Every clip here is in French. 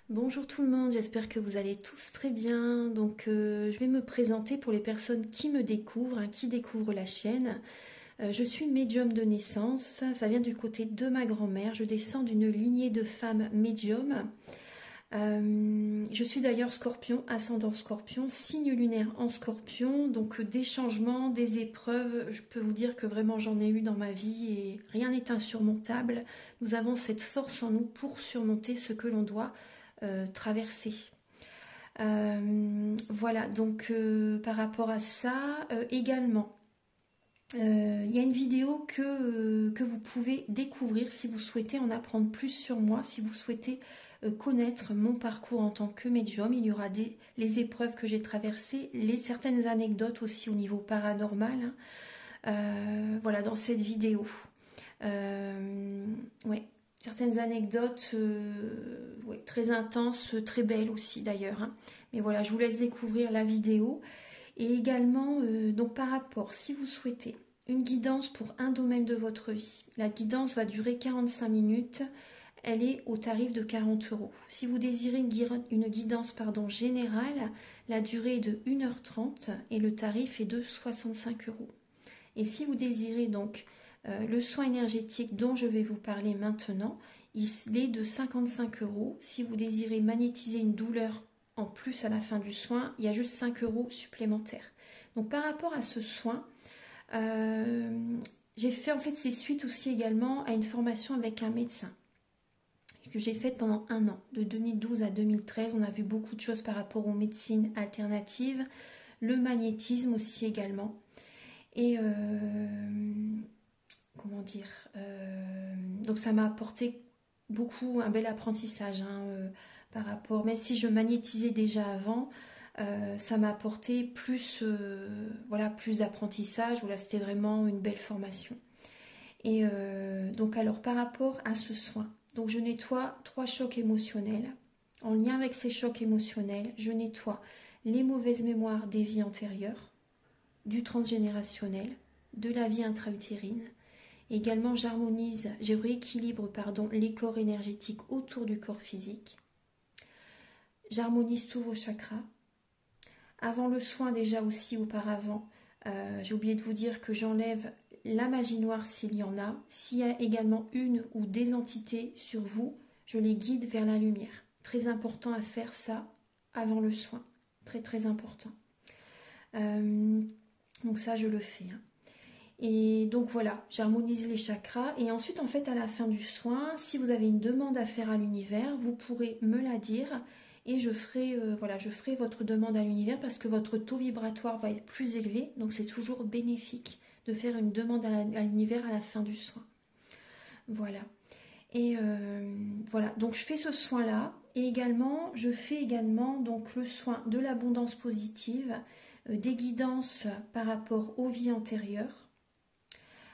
Bonjour tout le monde, j'espère que vous allez tous très bien. Je vais me présenter pour les personnes qui me découvrent, qui découvrent la chaîne. Je suis médium de naissance, ça vient du côté de ma grand-mère. Je descends d'une lignée de femmes médiums. Je suis d'ailleurs scorpion, ascendant scorpion, signe lunaire en scorpion. Donc des changements, des épreuves, je peux vous dire que vraiment j'en ai eu dans ma vie et rien n'est insurmontable. Nous avons cette force en nous pour surmonter ce que l'on doit traverser. Voilà, par rapport à ça, également, il y a une vidéo que vous pouvez découvrir si vous souhaitez en apprendre plus sur moi, si vous souhaitez connaître mon parcours en tant que médium. Il y aura les épreuves que j'ai traversées, certaines anecdotes aussi au niveau paranormal, hein. Voilà, dans cette vidéo. Ouais, certaines anecdotes ouais, très intenses, très belles aussi d'ailleurs, hein. Mais voilà, je vous laisse découvrir la vidéo. Et également, donc par rapport, si vous souhaitez une guidance pour un domaine de votre vie, la guidance va durer 45 minutes. Elle est au tarif de 40 euros. Si vous désirez une guidance générale, la durée est de 1h30 et le tarif est de 65 euros. Et si vous désirez donc le soin énergétique dont je vais vous parler maintenant, il est de 55 euros. Si vous désirez magnétiser une douleur en plus à la fin du soin, il y a juste 5 euros supplémentaires. Donc par rapport à ce soin, j'ai fait en fait c'est suite aussi également à une formation avec un médecin que j'ai faite pendant un an, de 2012 à 2013. On a vu beaucoup de choses par rapport aux médecines alternatives, le magnétisme aussi également. Et comment dire, donc ça m'a apporté beaucoup, un bel apprentissage, hein, par rapport, même si je magnétisais déjà avant, ça m'a apporté plus, voilà, plus d'apprentissage. Voilà, c'était vraiment une belle formation. Et donc alors par rapport à ce soin, donc je nettoie 3 chocs émotionnels. En lien avec ces chocs émotionnels, je nettoie les mauvaises mémoires des vies antérieures, du transgénérationnel, de la vie intra-utérine. Également, je rééquilibre les corps énergétiques autour du corps physique. J'harmonise tous vos chakras. Avant le soin, déjà aussi auparavant, j'ai oublié de vous dire que j'enlève la magie noire s'il y en a. S'il y a également une ou des entités sur vous, je les guide vers la lumière. Très important à faire ça avant le soin. Très très important. Donc ça, je le fais, hein. Et donc voilà, j'harmonise les chakras. Et ensuite, en fait, à la fin du soin, si vous avez une demande à faire à l'univers, vous pourrez me la dire. Et je ferai votre demande à l'univers parce que votre taux vibratoire va être plus élevé. Donc c'est toujours bénéfique de faire une demande à l'univers à la fin du soin. Voilà. Et voilà, donc je fais ce soin-là. Et également, je fais également donc le soin de l'abondance positive, des guidances par rapport aux vies antérieures.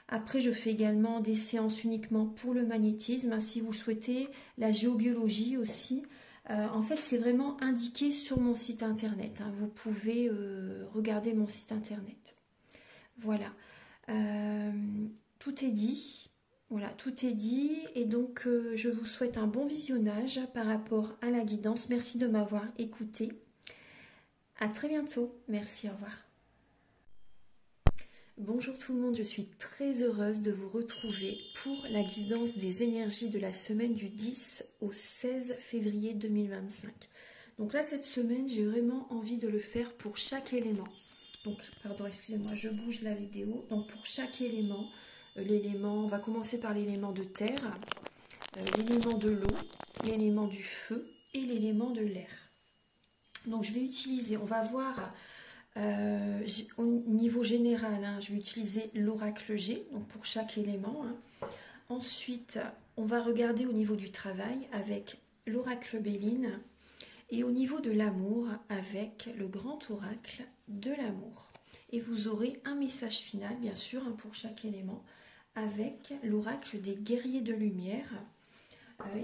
Après, je fais également des séances uniquement pour le magnétisme, si vous souhaitez, la géobiologie aussi. En fait, c'est vraiment indiqué sur mon site internet, hein. Vous pouvez regarder mon site internet. Voilà. Tout est dit. Voilà, tout est dit. Et donc, je vous souhaite un bon visionnage par rapport à la guidance. Merci de m'avoir écouté. À très bientôt. Merci, au revoir. Bonjour tout le monde, je suis très heureuse de vous retrouver pour la guidance des énergies de la semaine du 10 au 16 février 2025. Donc là, cette semaine, j'ai vraiment envie de le faire pour chaque élément. Donc, pardon, excusez-moi, je bouge la vidéo. Donc pour chaque élément, on va commencer par l'élément de terre, l'élément de l'eau, l'élément du feu et l'élément de l'air. Donc je vais utiliser, on va voir... au niveau général, hein, je vais utiliser l'oracle G, donc pour chaque élément, hein. Ensuite, on va regarder au niveau du travail avec l'oracle Béline et au niveau de l'amour avec le grand oracle de l'amour. Et vous aurez un message final, bien sûr, hein, pour chaque élément avec l'oracle des guerriers de lumière.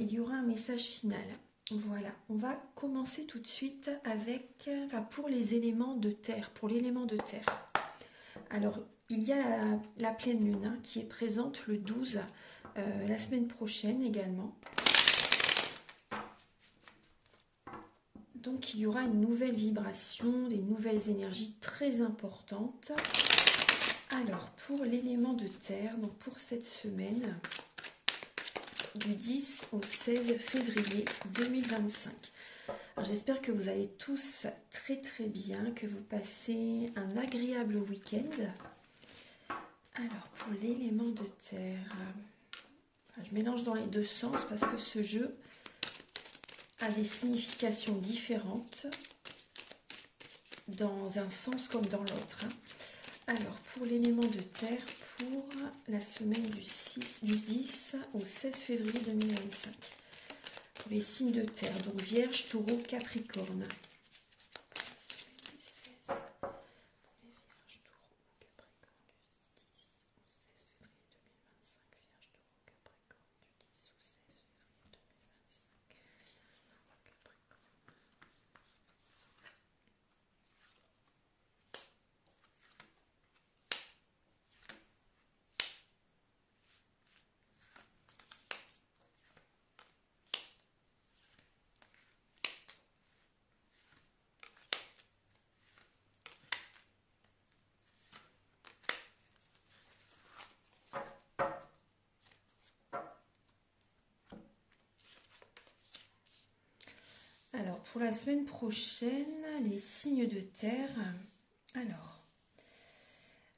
Il y aura un message final. Voilà, on va commencer tout de suite avec, pour les éléments de terre, pour l'élément de terre. Alors, il y a la pleine lune, hein, qui est présente le 12, la semaine prochaine également. Donc il y aura une nouvelle vibration, des nouvelles énergies très importantes. Alors pour l'élément de terre, donc pour cette semaine, du 10 au 16 février 2025. J'espère que vous allez tous très très bien, que vous passez un agréable week-end. Alors pour l'élément de terre, je mélange dans les deux sens parce que ce jeu a des significations différentes dans un sens comme dans l'autre. Alors pour l'élément de terre, pour la semaine du 10 au 16 février 2025. Pour les signes de terre, donc Vierge, Taureau, Capricorne. Pour la semaine du 16, pour les Vierges, Taureau, Capricorne, du 10 au 16 février 2025. Vierge, Taureau, Capricorne, du 10 au 16 février 2025. Capricorne. Alors, pour la semaine prochaine, les signes de terre. Alors,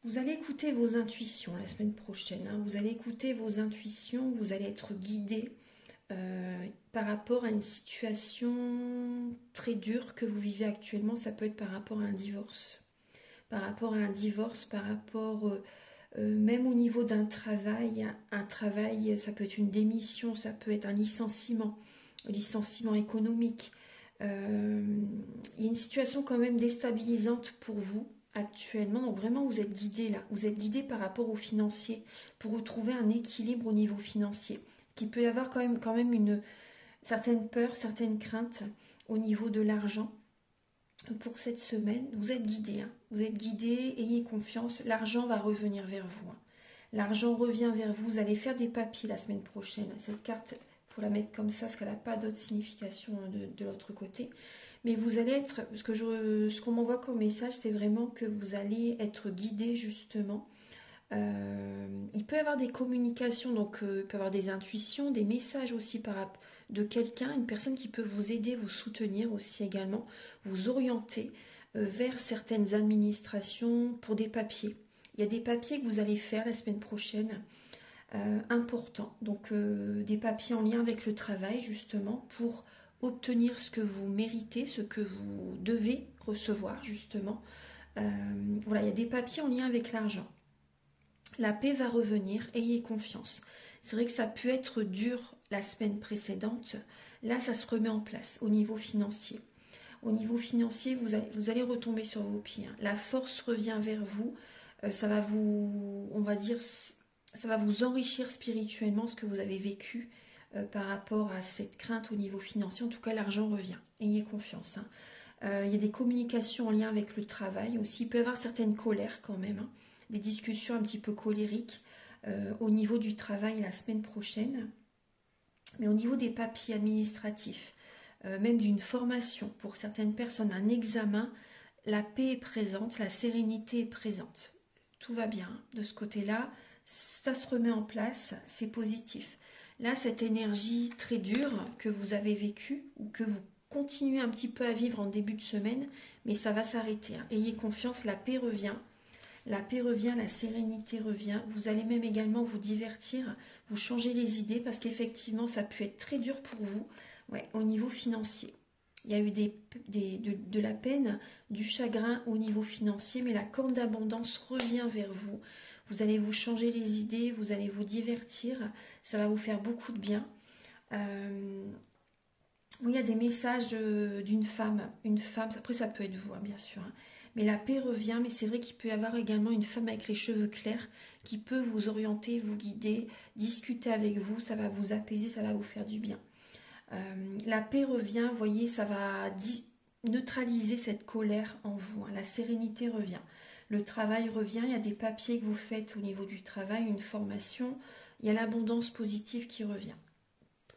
vous allez écouter vos intuitions la semaine prochaine. Vous allez écouter vos intuitions, vous allez être guidé par rapport à une situation très dure que vous vivez actuellement. Ça peut être par rapport à un divorce. Par rapport à un divorce, par rapport même au niveau d'un travail. Un travail, ça peut être une démission, ça peut être un licenciement économique. Il y a une situation quand même déstabilisante pour vous actuellement, donc vraiment vous êtes guidé là, vous êtes guidé par rapport au financier pour retrouver un équilibre au niveau financier, qui peut y avoir quand même une certaine peur, certaines craintes au niveau de l'argent. Pour cette semaine, vous êtes guidé, vous êtes guidé, ayez confiance, l'argent va revenir vers vous. L'argent revient vers vous, vous allez faire des papiers la semaine prochaine. Cette carte, il faut la mettre comme ça, parce qu'elle n'a pas d'autre signification de l'autre côté. Mais vous allez être, ce qu'on m'envoie comme message, c'est vraiment que vous allez être guidé justement. Il peut y avoir des communications, donc il peut y avoir des intuitions, des messages aussi de quelqu'un, une personne qui peut vous aider, vous soutenir aussi également, vous orienter vers certaines administrations pour des papiers. Il y a des papiers que vous allez faire la semaine prochaine, importants. Donc des papiers en lien avec le travail justement pour obtenir ce que vous méritez, ce que vous devez recevoir justement. Voilà, il y a des papiers en lien avec l'argent. La paix va revenir, ayez confiance. C'est vrai que ça a pu être dur la semaine précédente. Là, ça se remet en place au niveau financier. Au niveau financier, vous allez retomber sur vos pieds. La force revient vers vous. Ça va vous, on va dire, ça va vous enrichir spirituellement ce que vous avez vécu par rapport à cette crainte au niveau financier. En tout cas, l'argent revient. Ayez confiance. Il y a des communications en lien avec le travail aussi. Il peut y avoir certaines colères quand même. Des discussions un petit peu colériques au niveau du travail la semaine prochaine. Mais au niveau des papiers administratifs, même d'une formation, pour certaines personnes, un examen, la paix est présente, la sérénité est présente. Tout va bien de ce côté-là, ça se remet en place, c'est positif. Là, cette énergie très dure que vous avez vécue ou que vous continuez un petit peu à vivre en début de semaine, mais ça va s'arrêter. Ayez confiance, la paix revient. La paix revient, la sérénité revient. Vous allez même également vous divertir, vous changer les idées parce qu'effectivement, ça peut être très dur pour vous au niveau financier. Il y a eu de la peine, du chagrin au niveau financier, mais la corne d'abondance revient vers vous. Vous allez vous changer les idées, vous allez vous divertir, ça va vous faire beaucoup de bien. Il y a des messages d'une femme, après ça peut être vous, bien sûr. Mais la paix revient, mais c'est vrai qu'il peut y avoir également une femme avec les cheveux clairs qui peut vous orienter, vous guider, discuter avec vous, ça va vous apaiser, ça va vous faire du bien. La paix revient, vous voyez, ça va neutraliser cette colère en vous, la sérénité revient. Le travail revient, il y a des papiers que vous faites au niveau du travail, une formation, il y a l'abondance positive qui revient.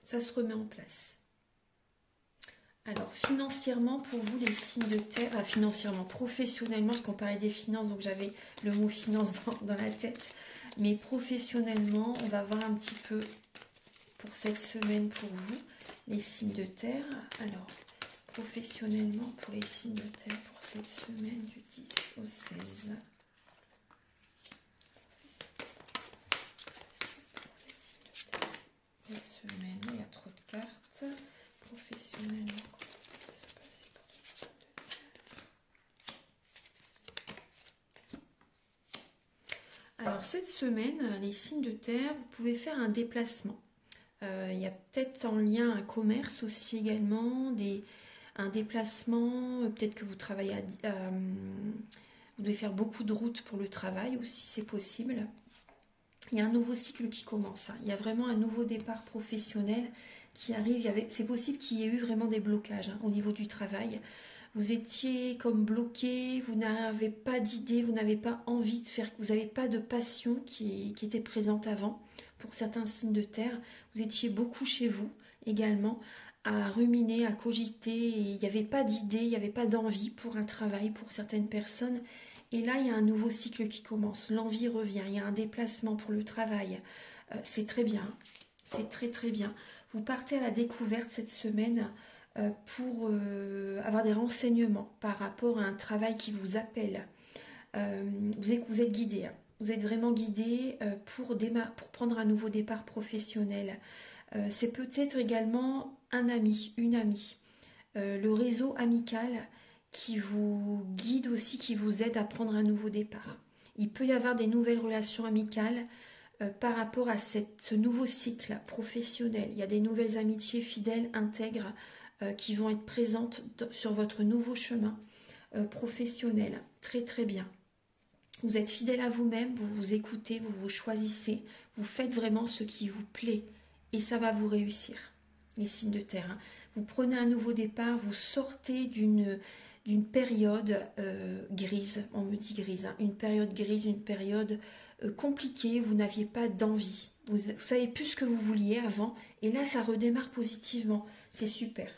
Ça se remet en place. Alors, financièrement, pour vous, les signes de terre, financièrement, professionnellement, parce qu'on parlait des finances, donc j'avais le mot finance dans la tête, mais professionnellement, on va voir un petit peu pour cette semaine pour vous, les signes de terre. Alors, professionnellement, pour les signes de terre, pour cette semaine du 10 au 16. Cette semaine, il y a trop de cartes. Professionnellement, comment ça va se passer pour les signes de terre? Alors, cette semaine, les signes de terre, vous pouvez faire un déplacement. Il y a peut-être en lien un commerce aussi également, un déplacement, peut-être que vous travaillez vous devez faire beaucoup de routes pour le travail aussi, c'est possible. Il y a un nouveau cycle qui commence, hein. Il y a vraiment un nouveau départ professionnel qui arrive. C'est possible qu'il y ait eu vraiment des blocages, hein, au niveau du travail. Vous étiez comme bloqué, vous n'avez pas d'idée, vous n'avez pas envie de faire, vous n'avez pas de passion qui était présente avant. Pour certains signes de terre, vous étiez beaucoup chez vous également, à ruminer, à cogiter, et il n'y avait pas d'idée, il n'y avait pas d'envie pour un travail pour certaines personnes. Et là, il y a un nouveau cycle qui commence, l'envie revient, il y a un déplacement pour le travail. C'est très bien, c'est très très bien. Vous partez à la découverte cette semaine pour avoir des renseignements par rapport à un travail qui vous appelle. Vous êtes guidé, hein. Vous êtes vraiment guidé pour prendre un nouveau départ professionnel. C'est peut-être également un ami, une amie. Le réseau amical qui vous guide aussi, qui vous aide à prendre un nouveau départ. Il peut y avoir des nouvelles relations amicales par rapport à ce nouveau cycle professionnel. Il y a des nouvelles amitiés fidèles, intègres, qui vont être présentes sur votre nouveau chemin professionnel. Très très bien. Vous êtes fidèle à vous-même, vous vous écoutez, vous vous choisissez, vous faites vraiment ce qui vous plaît et ça va vous réussir. Les signes de terre, hein. Vous prenez un nouveau départ, vous sortez d'une période grise, on me dit grise, hein, une période grise, une période compliquée, vous n'aviez pas d'envie, vous savez plus ce que vous vouliez avant et là ça redémarre positivement, c'est super.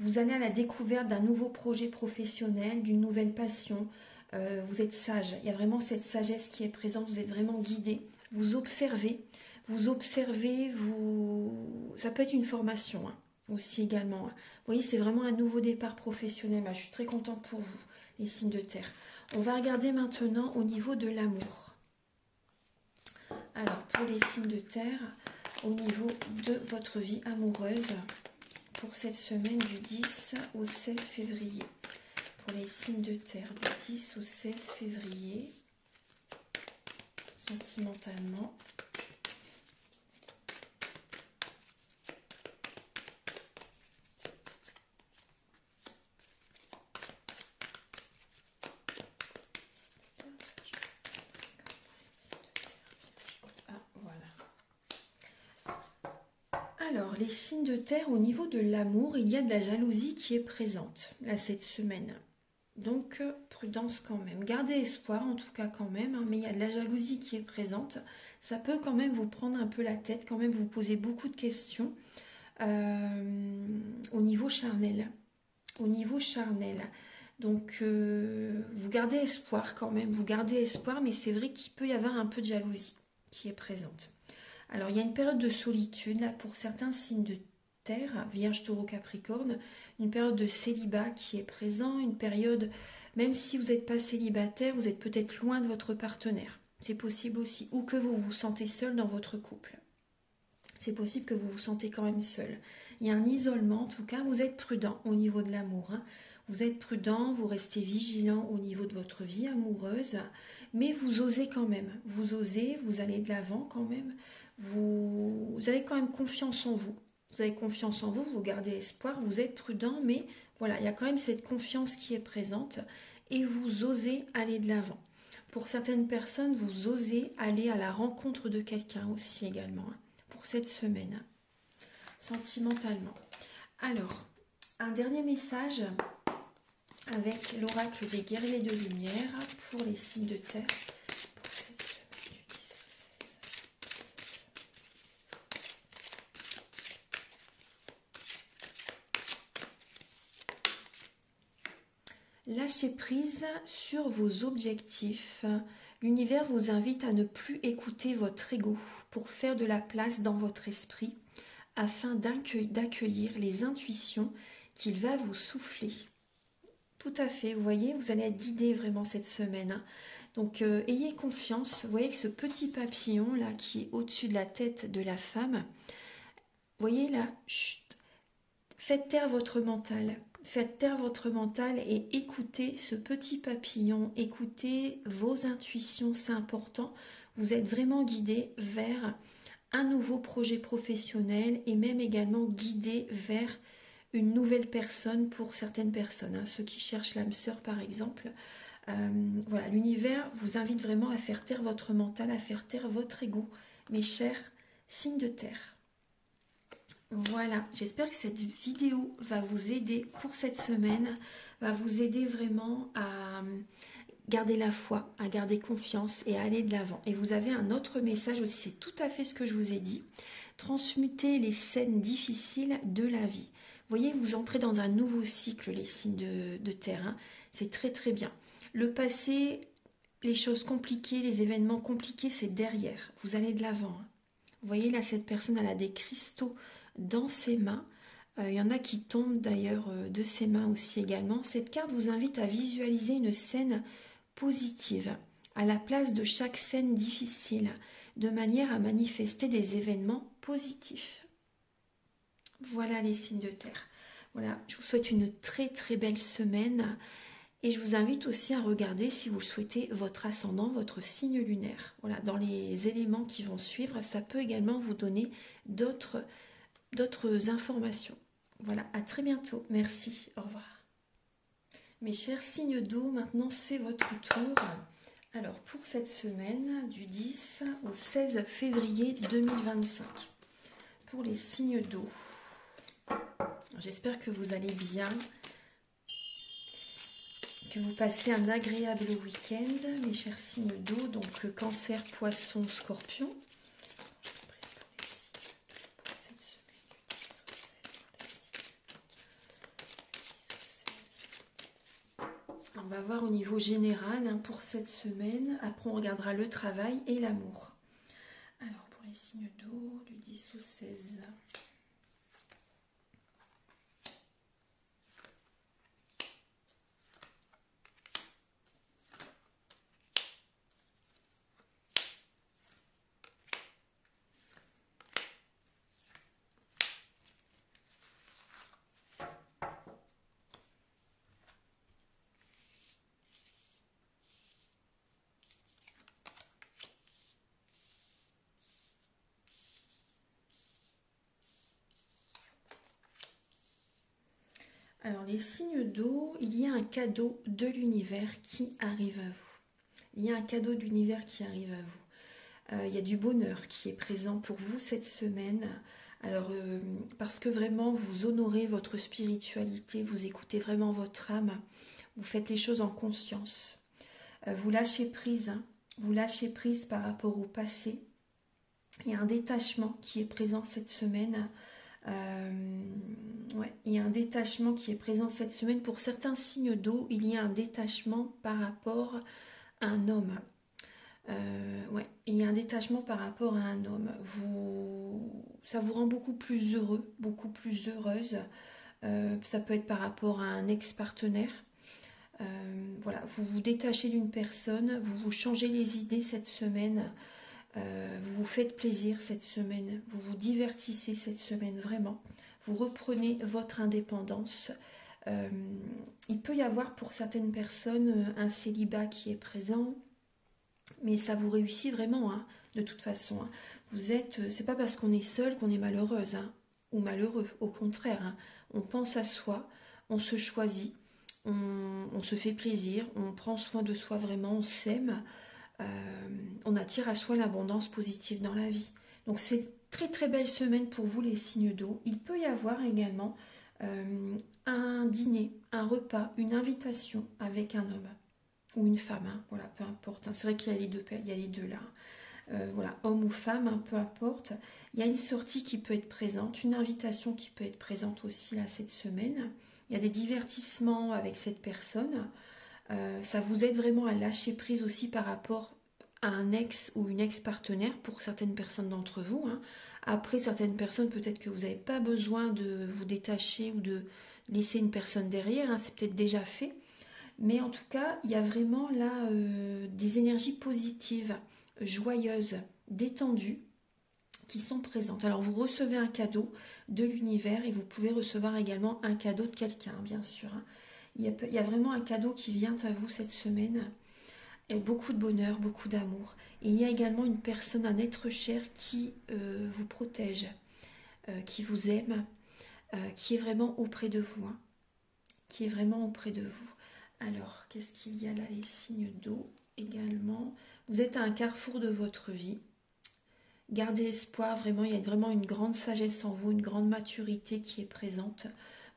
Vous allez à la découverte d'un nouveau projet professionnel, d'une nouvelle passion. Vous êtes sage. Il y a vraiment cette sagesse qui est présente. Vous êtes vraiment guidé. Vous observez. Ça peut être une formation, hein, aussi également, hein. Vous voyez, c'est vraiment un nouveau départ professionnel. Je suis très contente pour vous, les signes de terre. On va regarder maintenant au niveau de l'amour. Alors, pour les signes de terre, au niveau de votre vie amoureuse, pour cette semaine du 10 au 16 février. Pour les signes de terre, du 10 au 16 février, sentimentalement. Alors, les signes de terre, au niveau de l'amour, il y a de la jalousie qui est présente, là, cette semaine. Donc, prudence quand même. Gardez espoir, en tout cas, quand même, hein, mais il y a de la jalousie qui est présente. Ça peut quand même vous prendre un peu la tête, quand même vous poser beaucoup de questions au niveau charnel. Au niveau charnel. Donc, vous gardez espoir quand même, vous gardez espoir, mais c'est vrai qu'il peut y avoir un peu de jalousie qui est présente. Alors, il y a une période de solitude là, pour certains signes de terre, Vierge, Taureau, Capricorne, une période de célibat qui est présent, une période, même si vous n'êtes pas célibataire, vous êtes peut-être loin de votre partenaire. C'est possible aussi, ou que vous vous sentez seul dans votre couple. C'est possible que vous vous sentez quand même seul. Il y a un isolement, en tout cas, vous êtes prudent au niveau de l'amour, hein. Vous êtes prudent, vous restez vigilant au niveau de votre vie amoureuse, mais vous osez quand même. Vous osez, vous allez de l'avant quand même. Vous avez quand même confiance en vous. Vous avez confiance en vous, vous gardez espoir, vous êtes prudent, mais voilà, il y a quand même cette confiance qui est présente et vous osez aller de l'avant. Pour certaines personnes, vous osez aller à la rencontre de quelqu'un aussi également, hein, pour cette semaine, sentimentalement. Alors, un dernier message avec l'oracle des guerriers de lumière pour les signes de terre. lâchez prise sur vos objectifs. L'univers vous invite à ne plus écouter votre ego pour faire de la place dans votre esprit afin d'accueillir les intuitions qu'il va vous souffler. Tout à fait, vous voyez, vous allez être guidé vraiment cette semaine. Hein. Donc ayez confiance, vous voyez que ce petit papillon là qui est au-dessus de la tête de la femme, vous voyez là, chut, faites taire votre mental. Faites taire votre mental et écoutez ce petit papillon, écoutez vos intuitions, c'est important. Vous êtes vraiment guidé vers un nouveau projet professionnel et même également guidé vers une nouvelle personne pour certaines personnes. Hein, ceux qui cherchent l'âme sœur par exemple. Voilà, l'univers vous invite vraiment à faire taire votre mental, à faire taire votre ego, mes chers signes de terre. Voilà, j'espère que cette vidéo va vous aider pour cette semaine, va vous aider vraiment à garder la foi, à garder confiance et à aller de l'avant. Et vous avez un autre message aussi, c'est tout à fait ce que je vous ai dit. Transmuter les scènes difficiles de la vie. Vous voyez, vous entrez dans un nouveau cycle, les signes de terre. Hein. C'est très très bien. Le passé, les choses compliquées, les événements compliqués, c'est derrière. Vous allez de l'avant. Hein. Vous voyez là, cette personne, elle a des cristaux dans ses mains. Il y en a qui tombent d'ailleurs de ses mains aussi également. Cette carte vous invite à visualiser une scène positive à la place de chaque scène difficile, de manière à manifester des événements positifs. Voilà les signes de terre. Voilà, je vous souhaite une très très belle semaine et je vous invite aussi à regarder, si vous le souhaitez, votre ascendant, votre signe lunaire. Voilà, dans les éléments qui vont suivre, ça peut également vous donner d'autres informations. Voilà, à très bientôt. Merci, au revoir. Mes chers signes d'eau, maintenant c'est votre tour. Alors, pour cette semaine, du 10 au 16 février 2025, pour les signes d'eau, j'espère que vous allez bien, que vous passez un agréable week-end, mes chers signes d'eau, donc Cancer, Poisson, Scorpion. On va voir au niveau général hein, pour cette semaine. Après, on regardera le travail et l'amour. Alors, pour les signes d'eau, du 10 au 16. Alors, les signes d'eau, il y a un cadeau de l'univers qui arrive à vous. Il y a un cadeau de l'univers qui arrive à vous. Il y a du bonheur qui est présent pour vous cette semaine. Alors, parce que vraiment, vous honorez votre spiritualité, vous écoutez vraiment votre âme, vous faites les choses en conscience. Vous lâchez prise, hein, vous lâchez prise par rapport au passé. Il y a un détachement qui est présent cette semaine. Ouais, il y a un détachement qui est présent cette semaine. Pour certains signes d'eau, il y a un détachement par rapport à un homme. Ouais, il y a un détachement par rapport à un homme. Ça vous rend beaucoup plus heureux, beaucoup plus heureuse. Ça peut être par rapport à un ex-partenaire. Voilà, vous vous détachez d'une personne, vous vous changez les idées cette semaine. Vous vous faites plaisir cette semaine, vous vous divertissez cette semaine vraiment, vous reprenez votre indépendance. Il peut y avoir pour certaines personnes un célibat qui est présent, mais ça vous réussit vraiment, hein, de toute façon. Hein. C'est pas parce qu'on est seul qu'on est malheureuse hein, ou malheureux, au contraire. Hein. On pense à soi, on se choisit, on se fait plaisir, on prend soin de soi vraiment, on s'aime. On attire à soi l'abondance positive dans la vie. Donc c'est très très belle semaine pour vous les signes d'eau. Il peut y avoir également un dîner, un repas, une invitation avec un homme ou une femme, hein. Voilà, peu importe. Hein. C'est vrai qu'il y a les deux là. Voilà, homme ou femme, hein, peu importe. Il y a une sortie qui peut être présente, une invitation qui peut être présente aussi là cette semaine. Il y a des divertissements avec cette personne. Ça vous aide vraiment à lâcher prise aussi par rapport à un ex ou une ex-partenaire pour certaines personnes d'entre vous. Hein. Après, certaines personnes, peut-être que vous n'avez pas besoin de vous détacher ou de laisser une personne derrière. Hein. C'est peut-être déjà fait. Mais en tout cas, il y a vraiment là des énergies positives, joyeuses, détendues qui sont présentes. Alors vous recevez un cadeau de l'univers et vous pouvez recevoir également un cadeau de quelqu'un, bien sûr. Hein. Il y a vraiment un cadeau qui vient à vous cette semaine. Et beaucoup de bonheur, beaucoup d'amour. Et il y a également une personne, un être cher qui vous protège, qui vous aime, qui est vraiment auprès de vous. Hein. Qui est vraiment auprès de vous. Alors, qu'est-ce qu'il y a là? Les signes d'eau également. Vous êtes à un carrefour de votre vie. Gardez espoir, vraiment, il y a vraiment une grande sagesse en vous, une grande maturité qui est présente.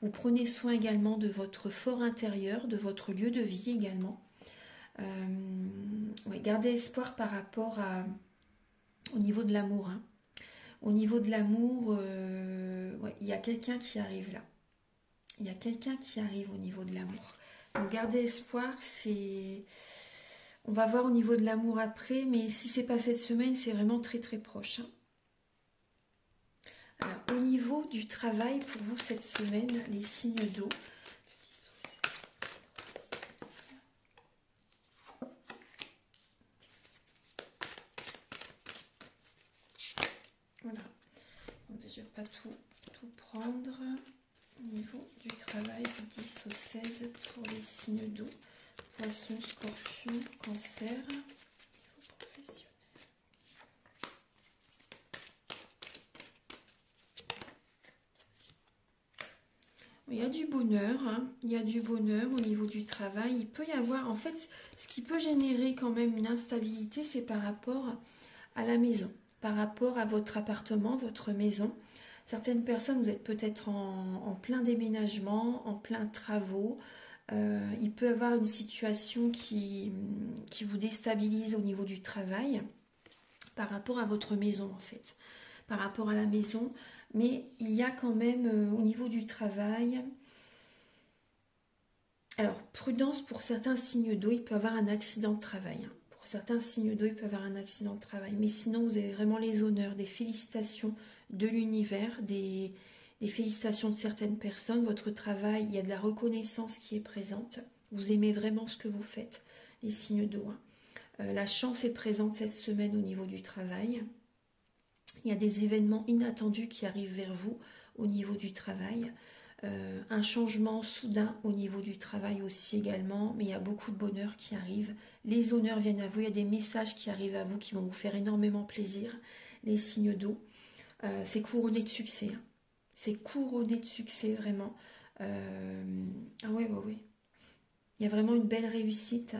Vous prenez soin également de votre fort intérieur, de votre lieu de vie également. Ouais, gardez espoir par rapport au niveau de l'amour. Hein. Au niveau de l'amour, ouais, il y a quelqu'un qui arrive là. Il y a quelqu'un qui arrive au niveau de l'amour. Donc gardez espoir, c'est... On va voir au niveau de l'amour après, mais si c'est pas cette semaine, c'est vraiment très très proche. Hein. Alors, au niveau du travail, pour vous cette semaine, les signes d'eau. Voilà. Attendez, je ne vais pas tout prendre. Au niveau du travail, du 10 au 16 pour les signes d'eau. Poisson, scorpion, cancer. Niveau professionnel. Il y a du bonheur, hein. Il y a du bonheur au niveau du travail. Il peut y avoir, en fait, ce qui peut générer quand même une instabilité, c'est par rapport à la maison, par rapport à votre appartement, votre maison. Certaines personnes, vous êtes peut-être en plein déménagement, en plein travaux. Il peut y avoir une situation qui vous déstabilise au niveau du travail par rapport à votre maison en fait, par rapport à la maison. Mais il y a quand même au niveau du travail... Alors, prudence pour certains signes d'eau, il peut y avoir un accident de travail. Hein. Pour certains signes d'eau, il peut y avoir un accident de travail. Mais sinon, vous avez vraiment les honneurs, des félicitations de l'univers, des félicitations de certaines personnes. Votre travail, il y a de la reconnaissance qui est présente. Vous aimez vraiment ce que vous faites, les signes d'eau. Hein. La chance est présente cette semaine au niveau du travail. Il y a des événements inattendus qui arrivent vers vous au niveau du travail. Un changement soudain au niveau du travail aussi également, mais il y a beaucoup de bonheur qui arrive. Les honneurs viennent à vous, il y a des messages qui arrivent à vous qui vont vous faire énormément plaisir. Les signes d'eau, c'est couronné de succès. Hein. C'est couronné de succès vraiment. Ah ouais. Il y a vraiment une belle réussite.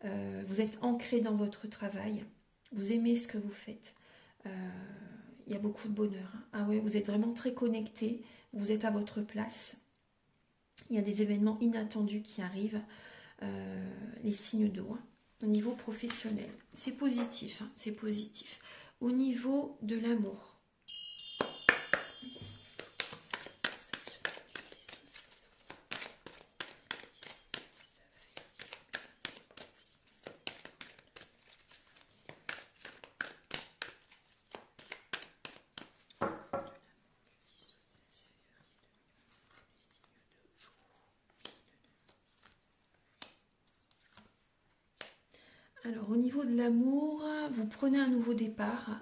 Vous êtes ancré dans votre travail. Vous aimez ce que vous faites. Il y a beaucoup de bonheur. Hein. Ah ouais, vous êtes vraiment très connecté. Vous êtes à votre place. Il y a des événements inattendus qui arrivent. Les signes d'eau. Hein. Au niveau professionnel, c'est positif. Hein, c'est positif. Au niveau de l'amour. Alors, au niveau de l'amour, vous prenez un nouveau départ,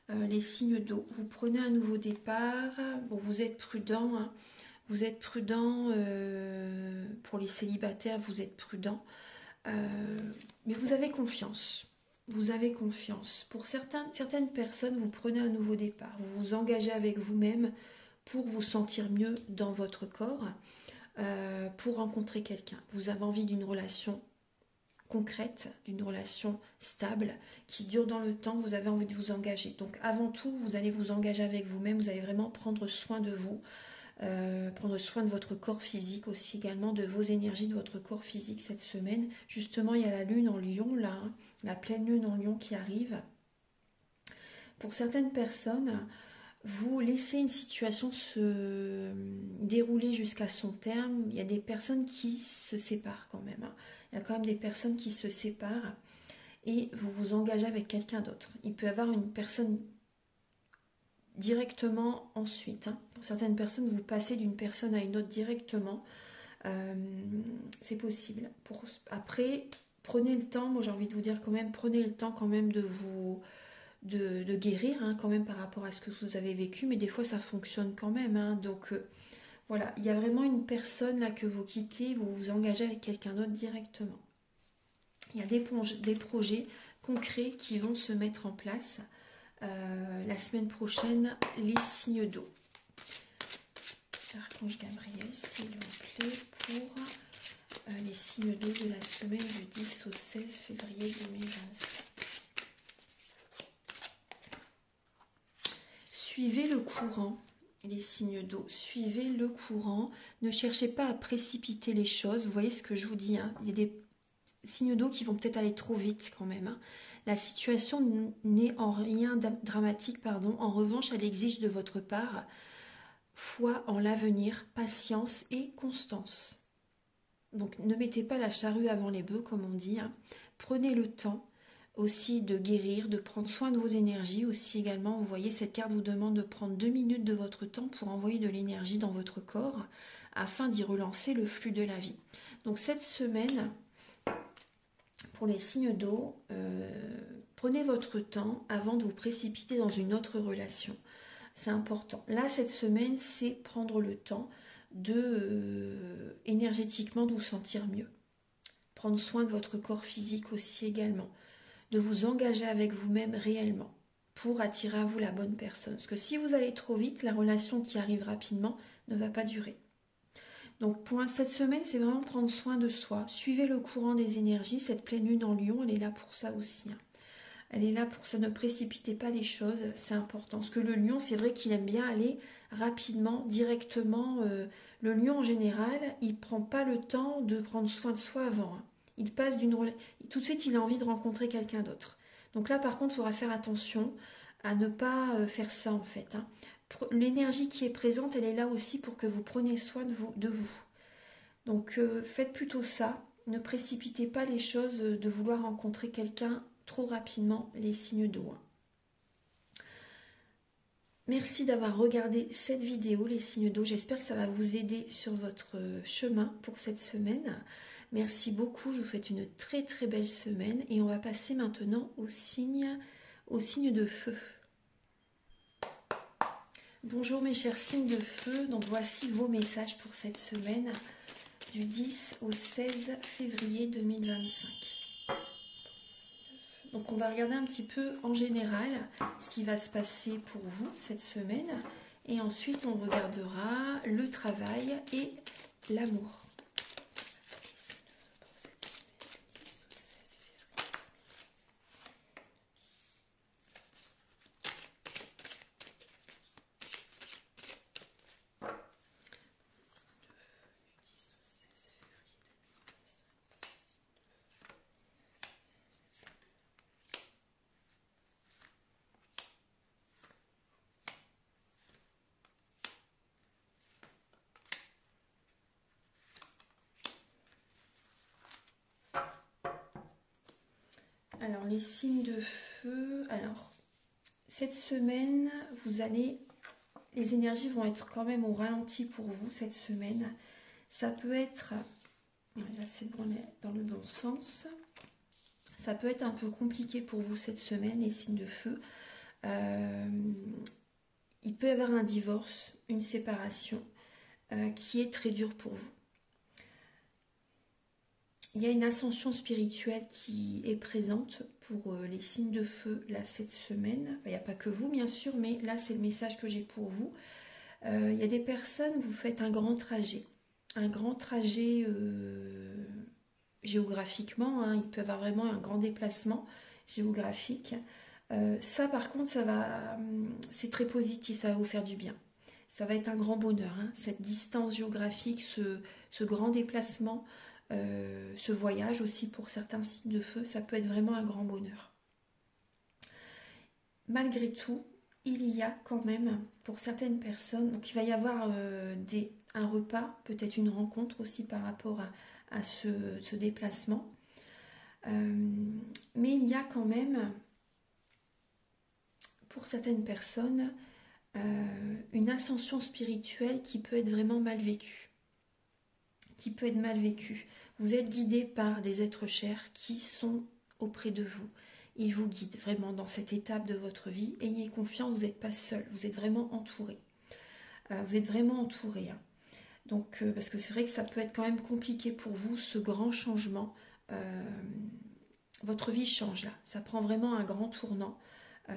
les signes d'eau. Vous prenez un nouveau départ. Bon, vous êtes prudent. Hein. Vous êtes prudent. Pour les célibataires, vous êtes prudent. Mais vous avez confiance. Vous avez confiance. Pour certaines personnes, vous prenez un nouveau départ. Vous vous engagez avec vous-même pour vous sentir mieux dans votre corps, pour rencontrer quelqu'un. Vous avez envie d'une relation concrète, d'une relation stable, qui dure dans le temps, vous avez envie de vous engager. Donc avant tout, vous allez vous engager avec vous-même, vous allez vraiment prendre soin de vous, prendre soin de votre corps physique aussi également, de vos énergies, de votre corps physique cette semaine. Justement, il y a la lune en Lion là, hein, la pleine lune en Lion qui arrive. Pour certaines personnes, vous laissez une situation se dérouler jusqu'à son terme. Il y a des personnes qui se séparent quand même, hein. Il y a quand même des personnes qui se séparent et vous vous engagez avec quelqu'un d'autre. Il peut y avoir une personne directement ensuite, hein. Pour certaines personnes, vous passez d'une personne à une autre directement. C'est possible. Après, prenez le temps, moi j'ai envie de vous dire quand même, prenez le temps quand même de vous... De guérir, hein, quand même par rapport à ce que vous avez vécu, mais des fois ça fonctionne quand même, hein. Donc voilà, il y a vraiment une personne là que vous quittez, vous vous engagez avec quelqu'un d'autre directement. Il y a des projets concrets qui vont se mettre en place la semaine prochaine, les signes d'eau. Archange Gabriel, s'il vous plaît, pour les signes d'eau de la semaine du 10 au 16 février 2025. Suivez le courant, les signes d'eau, suivez le courant, ne cherchez pas à précipiter les choses, vous voyez ce que je vous dis, hein. Il y a des signes d'eau qui vont peut-être aller trop vite quand même, hein. La situation n'est en rien dramatique, pardon. En revanche, elle exige de votre part foi en l'avenir, patience et constance. Donc ne mettez pas la charrue avant les bœufs, comme on dit, hein. Prenez le temps aussi de guérir, de prendre soin de vos énergies aussi également. Vous voyez, cette carte vous demande de prendre 2 minutes de votre temps pour envoyer de l'énergie dans votre corps afin d'y relancer le flux de la vie. Donc cette semaine, pour les signes d'eau, prenez votre temps avant de vous précipiter dans une autre relation. C'est important. Là, cette semaine, c'est prendre le temps de énergétiquement de vous sentir mieux. Prendre soin de votre corps physique aussi également. De vous engager avec vous-même réellement pour attirer à vous la bonne personne. Parce que si vous allez trop vite, la relation qui arrive rapidement ne va pas durer. Donc pour cette semaine, c'est vraiment prendre soin de soi. Suivez le courant des énergies. Cette pleine lune en Lion, elle est là pour ça aussi, hein. Elle est là pour ça. Ne précipitez pas les choses, c'est important. Parce que le Lion, c'est vrai qu'il aime bien aller rapidement, directement. Le Lion en général, il ne prend pas le temps de prendre soin de soi avant, hein. Il passe tout de suite, il a envie de rencontrer quelqu'un d'autre. Donc là, par contre, il faudra faire attention à ne pas faire ça, en fait, hein. L'énergie qui est présente, elle est là aussi pour que vous preniez soin de vous. Donc, faites plutôt ça. Ne précipitez pas les choses de vouloir rencontrer quelqu'un trop rapidement, les signes d'eau. Merci d'avoir regardé cette vidéo, les signes d'eau. J'espère que ça va vous aider sur votre chemin pour cette semaine. Merci beaucoup, je vous souhaite une très très belle semaine et on va passer maintenant au signe de feu. Bonjour mes chers signes de feu, donc voici vos messages pour cette semaine du 10 au 16 février 2025. Donc on va regarder un petit peu en général ce qui va se passer pour vous cette semaine et ensuite on regardera le travail et l'amour. Alors les signes de feu, alors cette semaine les énergies vont être quand même au ralenti pour vous cette semaine. Ça peut être, là c'est bon, on est dans le bon sens. Ça peut être un peu compliqué pour vous cette semaine, les signes de feu. Il peut y avoir un divorce, une séparation qui est très dure pour vous. Il y a une ascension spirituelle qui est présente pour les signes de feu là cette semaine. Il n'y a pas que vous bien sûr, mais là c'est le message que j'ai pour vous. Il y a des personnes, vous faites un grand trajet géographiquement, hein. Il peut y avoir vraiment un grand déplacement géographique. Ça par contre, c'est très positif, ça va vous faire du bien. Ça va être un grand bonheur, hein. Cette distance géographique, ce grand déplacement, ce voyage aussi pour certains signes de feu, ça peut être vraiment un grand bonheur. Malgré tout, il y a quand même, pour certaines personnes, donc il va y avoir un repas, peut-être une rencontre aussi par rapport à ce déplacement. Mais il y a quand même, pour certaines personnes, une ascension spirituelle qui peut être vraiment mal vécue. Vous êtes guidé par des êtres chers qui sont auprès de vous. Ils vous guident vraiment dans cette étape de votre vie. Ayez confiance, vous n'êtes pas seul, vous êtes vraiment entouré. Vous êtes vraiment entouré. Hein. Donc, parce que c'est vrai que ça peut être quand même compliqué pour vous, ce grand changement. Votre vie change là, ça prend vraiment un grand tournant. Ouais.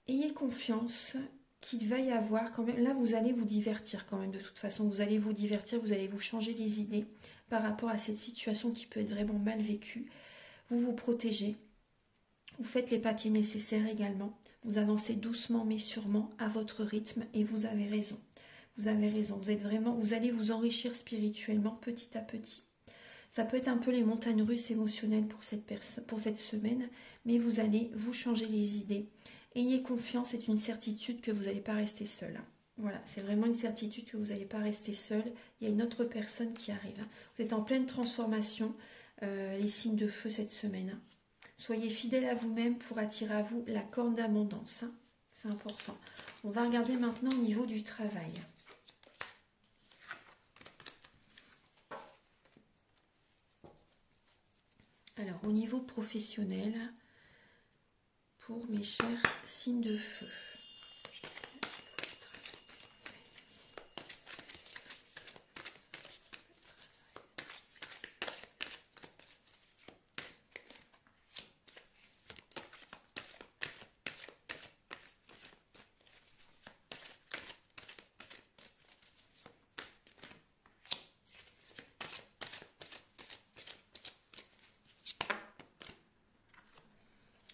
Ayez confiance qu'il va y avoir quand même, là vous allez vous divertir quand même de toute façon, vous allez vous divertir, vous allez vous changer les idées par rapport à cette situation qui peut être vraiment mal vécue. Vous vous protégez, vous faites les papiers nécessaires également, vous avancez doucement mais sûrement à votre rythme et vous avez raison. Vous avez raison, vous allez vous enrichir spirituellement petit à petit. Ça peut être un peu les montagnes russes émotionnelles pour cette semaine, mais vous allez vous changer les idées. Ayez confiance, c'est une certitude que vous n'allez pas rester seul. Voilà, c'est vraiment une certitude que vous n'allez pas rester seul. Il y a une autre personne qui arrive. Vous êtes en pleine transformation, les signes de feu cette semaine. Soyez fidèles à vous-même pour attirer à vous la corne d'abondance. C'est important. On va regarder maintenant au niveau du travail. Alors, au niveau professionnel, pour mes chers signes de feu.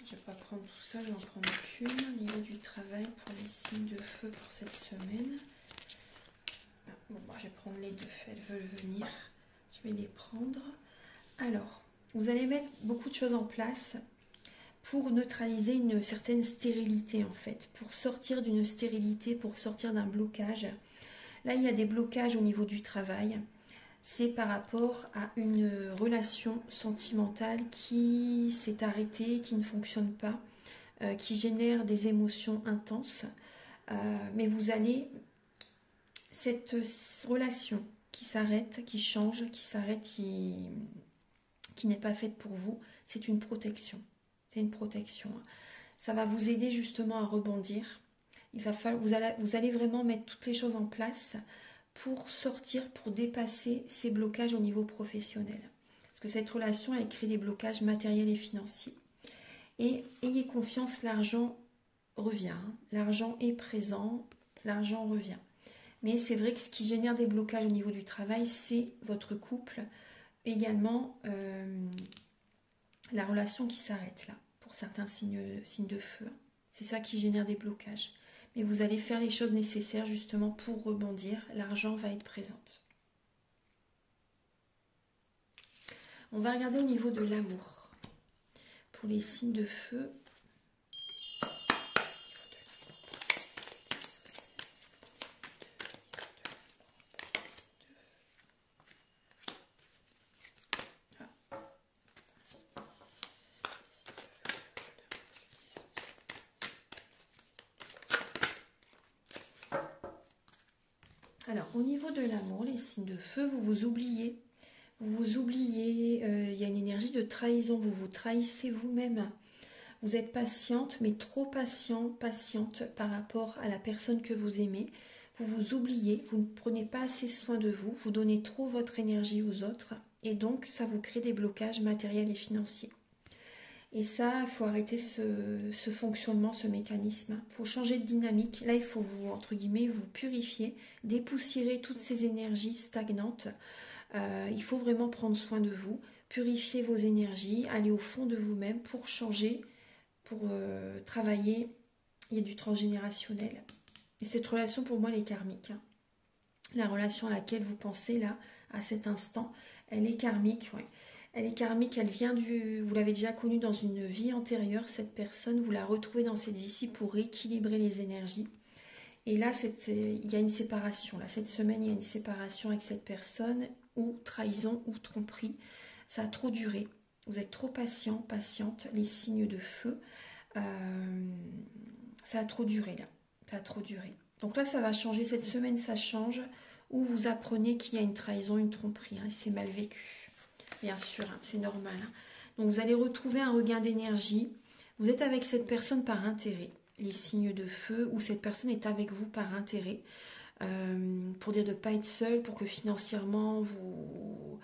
Je ne vais pas prendre tout ça, je vais en prendre qu'une au niveau du travail pour les signes de feu pour cette semaine. Bon, bah, je vais prendre les deux, elles veulent venir. Je vais les prendre. Alors, vous allez mettre beaucoup de choses en place pour neutraliser une certaine stérilité en fait, pour sortir d'une stérilité, pour sortir d'un blocage. Là, il y a des blocages au niveau du travail. C'est par rapport à une relation sentimentale qui s'est arrêtée, qui ne fonctionne pas, qui génère des émotions intenses. Mais vous allez, cette relation qui s'arrête, qui change, qui s'arrête, qui n'est pas faite pour vous, c'est une protection. C'est une protection. Ça va vous aider justement à rebondir. Il va falloir, vous allez vraiment mettre toutes les choses en place pour sortir, pour dépasser ces blocages au niveau professionnel. Parce que cette relation, elle crée des blocages matériels et financiers. Et ayez confiance, l'argent revient. L'argent est présent, l'argent revient. Mais c'est vrai que ce qui génère des blocages au niveau du travail, c'est votre couple. Également, la relation qui s'arrête là, pour certains signes de feu. C'est ça qui génère des blocages. Mais vous allez faire les choses nécessaires justement pour rebondir. L'argent va être présent. On va regarder au niveau de l'amour. Pour les signes de feu. Alors, au niveau de l'amour, les signes de feu, vous vous oubliez. Vous vous oubliez, il y a une énergie de trahison, vous vous trahissez vous-même. Vous êtes patiente, mais trop patiente par rapport à la personne que vous aimez. Vous vous oubliez, vous ne prenez pas assez soin de vous, vous donnez trop votre énergie aux autres, et donc ça vous crée des blocages matériels et financiers. Et ça, il faut arrêter ce fonctionnement, ce mécanisme. Il faut changer de dynamique. Là, il faut vous, entre guillemets, vous purifier, dépoussiérer toutes ces énergies stagnantes. Il faut vraiment prendre soin de vous, purifier vos énergies, aller au fond de vous-même pour changer, pour travailler. Il y a du transgénérationnel. Et cette relation, pour moi, elle est karmique. Hein. La relation à laquelle vous pensez, là, à cet instant, elle est karmique, ouais. Elle est karmique, elle vient vous l'avez déjà connue dans une vie antérieure, cette personne, vous la retrouvez dans cette vie-ci pour rééquilibrer les énergies. Et là, il y a une séparation. Là, cette semaine, il y a une séparation avec cette personne, ou trahison, ou tromperie. Ça a trop duré. Vous êtes trop patient, patiente. Les signes de feu, ça a trop duré là. Ça a trop duré. Donc là, ça va changer. Cette semaine, ça change. Où vous apprenez qu'il y a une trahison, une tromperie. Hein, c'est mal vécu. Bien sûr, hein, c'est normal. Hein. Donc vous allez retrouver un regain d'énergie. Vous êtes avec cette personne par intérêt. Les signes de feu, ou cette personne est avec vous par intérêt. Pour dire de ne pas être seul, pour que financièrement, vous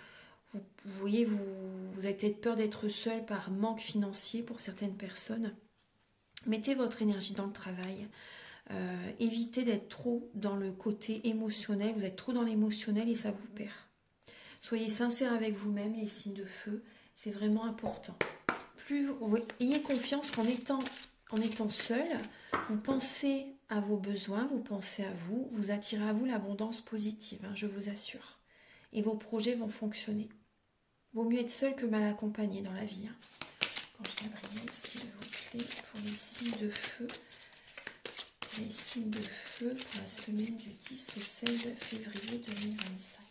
voyez, vous avez peut-être peur d'être seul par manque financier pour certaines personnes. Mettez votre énergie dans le travail. Évitez d'être trop dans le côté émotionnel. Vous êtes trop dans l'émotionnel et ça vous perd. Soyez sincère avec vous-même, les signes de feu. C'est vraiment important. Ayez confiance qu'en étant seul, vous pensez à vos besoins, vous pensez à vous, vous attirez à vous l'abondance positive, hein, je vous assure. Et vos projets vont fonctionner. Vaut mieux être seul que mal accompagné dans la vie. Hein. Quand je viens briller, s'il vous plaît, pour les signes de feu. Les signes de feu pour la semaine du 10 au 16 février 2025.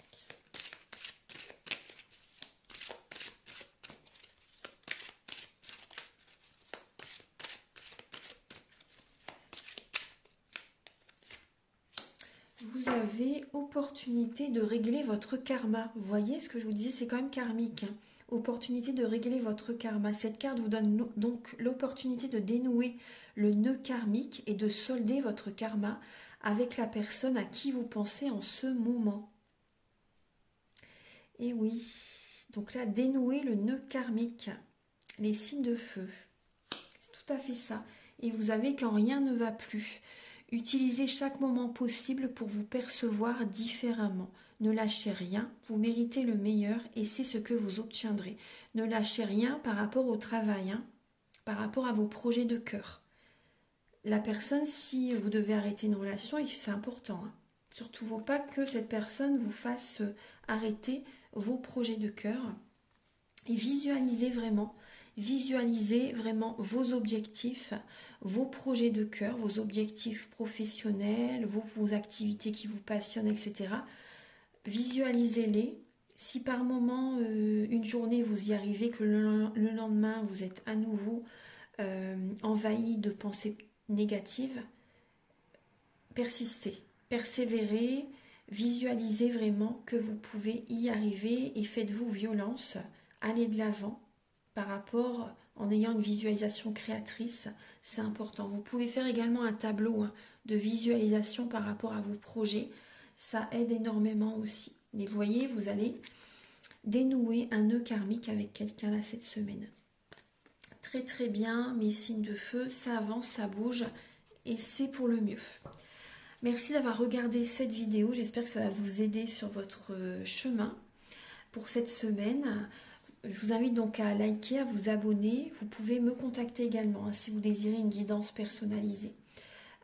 Vous avez opportunité de régler votre karma. Vous voyez ce que je vous disais, c'est quand même karmique. Hein. Opportunité de régler votre karma. Cette carte vous donne donc l'opportunité de dénouer le nœud karmique et de solder votre karma avec la personne à qui vous pensez en ce moment. Et oui, donc là, dénouer le nœud karmique, les signes de feu. C'est tout à fait ça. Et vous avez quand rien ne va plus. Utilisez chaque moment possible pour vous percevoir différemment. Ne lâchez rien, vous méritez le meilleur et c'est ce que vous obtiendrez. Ne lâchez rien par rapport au travail, hein, par rapport à vos projets de cœur. La personne, si vous devez arrêter une relation, c'est important. Hein. Surtout, il ne faut pas que cette personne vous fasse arrêter vos projets de cœur. Et visualisez vraiment vos objectifs, vos projets de cœur, vos objectifs professionnels, vos activités qui vous passionnent, etc. Visualisez-les. Si par moment, une journée, vous y arrivez, que le lendemain, vous êtes à nouveau envahi de pensées négatives, persistez, persévérez, visualisez vraiment que vous pouvez y arriver et faites-vous violence, allez de l'avant. Par rapport, en ayant une visualisation créatrice, c'est important. Vous pouvez faire également un tableau de visualisation par rapport à vos projets. Ça aide énormément aussi. Et vous voyez, vous allez dénouer un nœud karmique avec quelqu'un là cette semaine. Très très bien, mes signes de feu, ça avance, ça bouge et c'est pour le mieux. Merci d'avoir regardé cette vidéo. J'espère que ça va vous aider sur votre chemin pour cette semaine. Je vous invite donc à liker, à vous abonner. Vous pouvez me contacter également hein, si vous désirez une guidance personnalisée.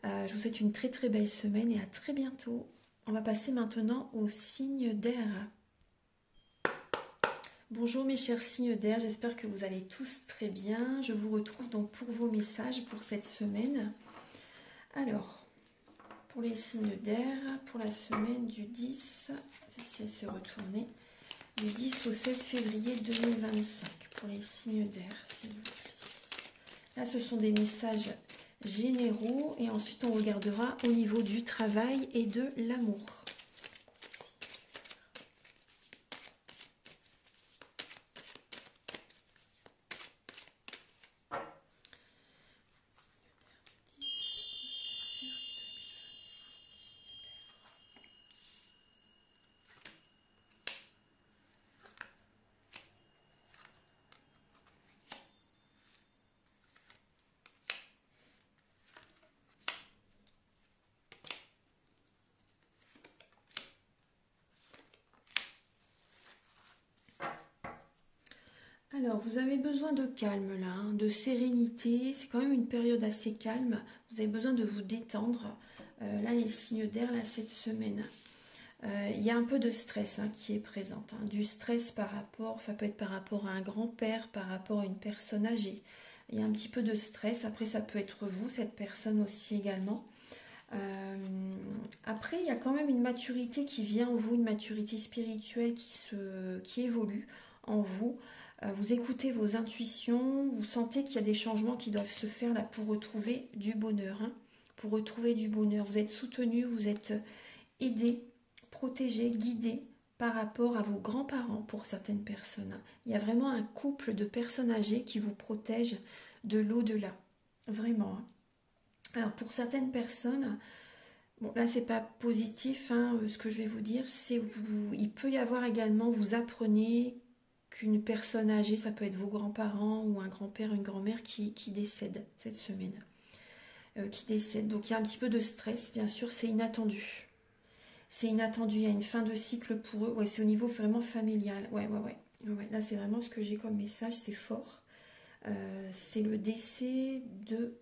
Je vous souhaite une très très belle semaine et à très bientôt. On va passer maintenant aux signes d'air. Bonjour mes chers signes d'air, j'espère que vous allez tous très bien. Je vous retrouve donc pour vos messages pour cette semaine. Alors, pour les signes d'air, pour la semaine du 10, si elle s'est retournée, du 10 au 16 février 2025, pour les signes d'air, s'il vous plaît. Là, ce sont des messages généraux et ensuite on regardera au niveau du travail et de l'amour. Alors, vous avez besoin de calme là, hein, de sérénité. C'est quand même une période assez calme. Vous avez besoin de vous détendre. Là, les signes d'air, là, cette semaine. Il y a un peu de stress qui est présente. Du stress par rapport, ça peut être par rapport à un grand-père, par rapport à une personne âgée. Il y a un petit peu de stress. Après, ça peut être vous, cette personne aussi également. Après, il y a quand même une maturité qui vient en vous, une maturité spirituelle qui évolue en vous. Vous écoutez vos intuitions, vous sentez qu'il y a des changements qui doivent se faire là pour retrouver du bonheur. Pour retrouver du bonheur. Vous êtes soutenu, vous êtes aidé, protégé, guidé par rapport à vos grands-parents pour certaines personnes. Il y a vraiment un couple de personnes âgées qui vous protègent de l'au-delà. Vraiment. Alors pour certaines personnes, bon là c'est pas positif, ce que je vais vous dire, c'est il peut y avoir également, vous apprenez qu'une personne âgée, ça peut être vos grands-parents ou un grand-père, une grand-mère qui décède cette semaine. Qui décède. Donc il y a un petit peu de stress, bien sûr, c'est inattendu. C'est inattendu, il y a une fin de cycle pour eux. Ouais, c'est au niveau vraiment familial. Ouais. Là, c'est vraiment ce que j'ai comme message, c'est fort. C'est le décès de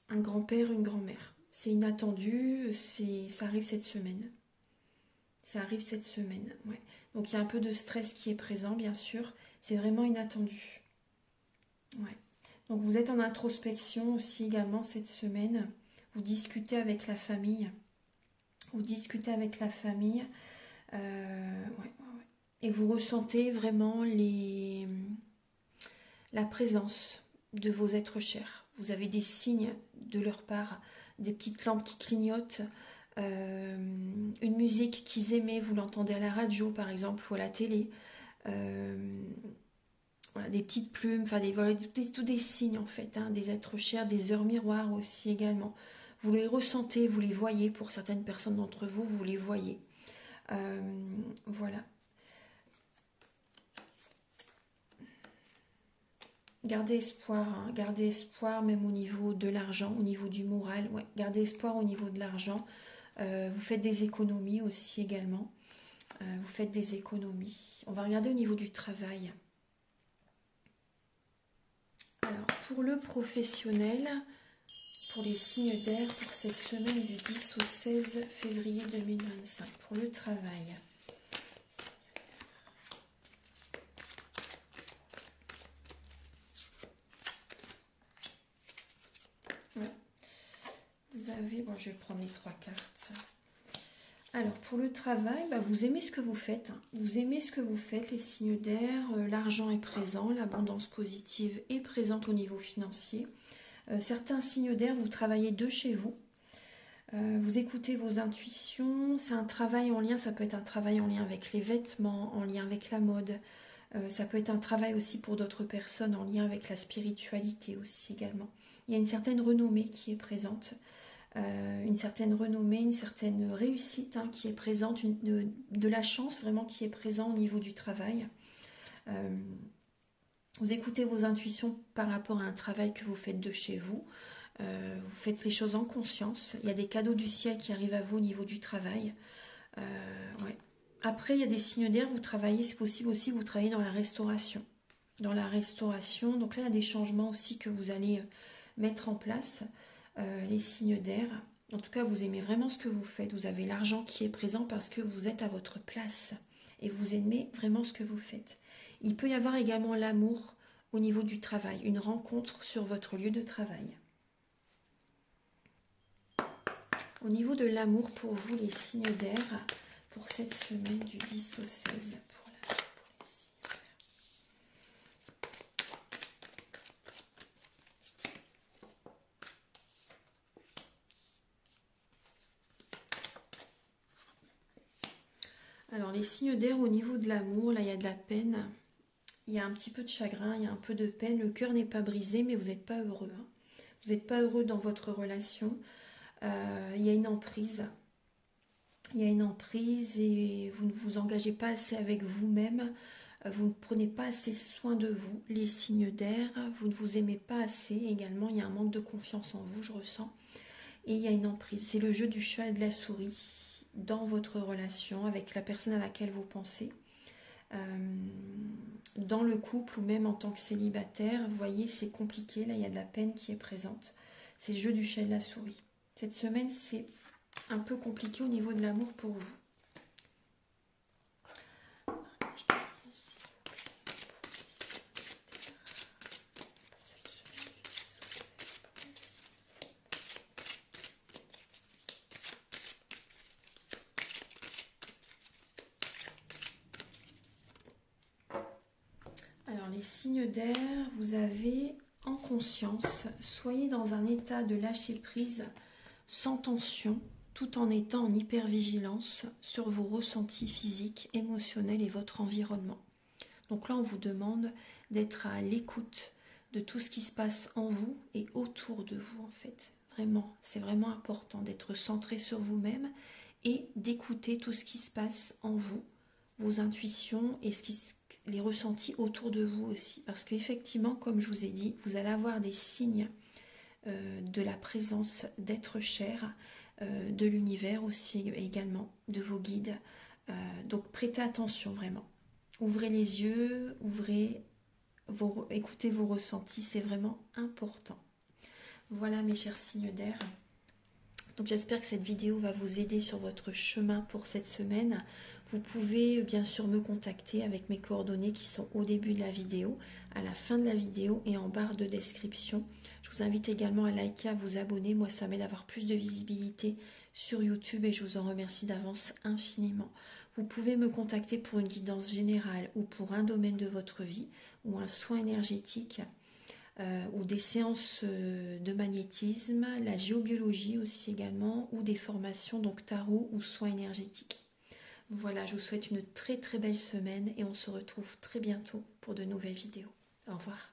un grand-père, une grand-mère. C'est inattendu, ça arrive cette semaine. Ça arrive cette semaine, ouais. Donc il y a un peu de stress qui est présent, bien sûr. C'est vraiment inattendu. Ouais. Donc vous êtes en introspection aussi également cette semaine. Vous discutez avec la famille. Vous discutez avec la famille. Ouais. Et vous ressentez vraiment la présence de vos êtres chers. Vous avez des signes de leur part, des petites lampes qui clignotent, une musique qu'ils aimaient, vous l'entendez à la radio par exemple ou à la télé, voilà, des petites plumes, enfin voilà, tous des signes en fait, des êtres chers, des heures miroirs aussi également. Vous les ressentez, vous les voyez, pour certaines personnes d'entre vous, vous les voyez. Voilà. Gardez espoir même au niveau de l'argent, au niveau du moral. Ouais, gardez espoir au niveau de l'argent. Vous faites des économies aussi également. Vous faites des économies. On va regarder au niveau du travail. Alors, pour le professionnel, pour les signes d'air, pour cette semaine du 10 au 16 février 2025, pour le travail. Vous avez, bon, je vais prendre les 3 cartes. Alors, pour le travail, vous aimez ce que vous faites. Vous aimez ce que vous faites, les signes d'air. L'argent est présent, l'abondance positive est présente au niveau financier. Certains signes d'air, vous travaillez de chez vous. Vous écoutez vos intuitions. C'est un travail en lien, ça peut être un travail en lien avec les vêtements, en lien avec la mode. Ça peut être un travail aussi pour d'autres personnes en lien avec la spiritualité aussi également. Il y a une certaine renommée qui est présente. Une certaine renommée, une certaine réussite qui est présente, de la chance vraiment qui est présent au niveau du travail. Vous écoutez vos intuitions par rapport à un travail que vous faites de chez vous. Vous faites les choses en conscience. Il y a des cadeaux du ciel qui arrivent à vous au niveau du travail. Ouais. Après, il y a des signes d'air, vous travaillez, c'est possible aussi, vous travaillez dans la restauration. Dans la restauration, donc là, il y a des changements aussi que vous allez mettre en place. Les signes d'air. En tout cas, vous aimez vraiment ce que vous faites. Vous avez l'argent qui est présent parce que vous êtes à votre place et vous aimez vraiment ce que vous faites. Il peut y avoir également l'amour au niveau du travail, une rencontre sur votre lieu de travail. Au niveau de l'amour pour vous, les signes d'air, pour cette semaine du 10 au 16. Alors les signes d'air au niveau de l'amour, là il y a de la peine, il y a un petit peu de chagrin, il y a un peu de peine, le cœur n'est pas brisé mais vous n'êtes pas heureux. Vous n'êtes pas heureux dans votre relation, il y a une emprise. Il y a une emprise et vous ne vous engagez pas assez avec vous-même, vous ne prenez pas assez soin de vous, les signes d'air, vous ne vous aimez pas assez également, il y a un manque de confiance en vous, je ressens. Et il y a une emprise, c'est le jeu du chat et de la souris dans votre relation avec la personne à laquelle vous pensez. Dans le couple ou même en tant que célibataire, vous voyez, c'est compliqué, là il y a de la peine qui est présente. C'est le jeu du chat et de la souris. Cette semaine, c'est un peu compliqué au niveau de l'amour pour vous. Alors les signes d'air, vous avez en conscience, soyez dans un état de lâcher prise sans tension, tout en étant en hypervigilance sur vos ressentis physiques, émotionnels et votre environnement. Donc là, on vous demande d'être à l'écoute de tout ce qui se passe en vous et autour de vous en fait. Vraiment, c'est vraiment important d'être centré sur vous-même et d'écouter tout ce qui se passe en vous, vos intuitions et les ressentis autour de vous aussi. Parce qu'effectivement, comme je vous ai dit, vous allez avoir des signes de la présence d'êtres chers, de l'univers aussi également, de vos guides. Donc prêtez attention vraiment. Ouvrez les yeux, écoutez vos ressentis, c'est vraiment important. Voilà mes chers signes d'air. Donc j'espère que cette vidéo va vous aider sur votre chemin pour cette semaine. Vous pouvez bien sûr me contacter avec mes coordonnées qui sont au début de la vidéo, à la fin de la vidéo et en barre de description. Je vous invite également à liker, à vous abonner. Moi, ça m'aide d'avoir plus de visibilité sur YouTube et je vous en remercie d'avance infiniment. Vous pouvez me contacter pour une guidance générale ou pour un domaine de votre vie ou un soin énergétique. Ou des séances de magnétisme, la géobiologie aussi également, ou des formations donc tarot ou soins énergétiques. Voilà, je vous souhaite une très très belle semaine et on se retrouve très bientôt pour de nouvelles vidéos. Au revoir.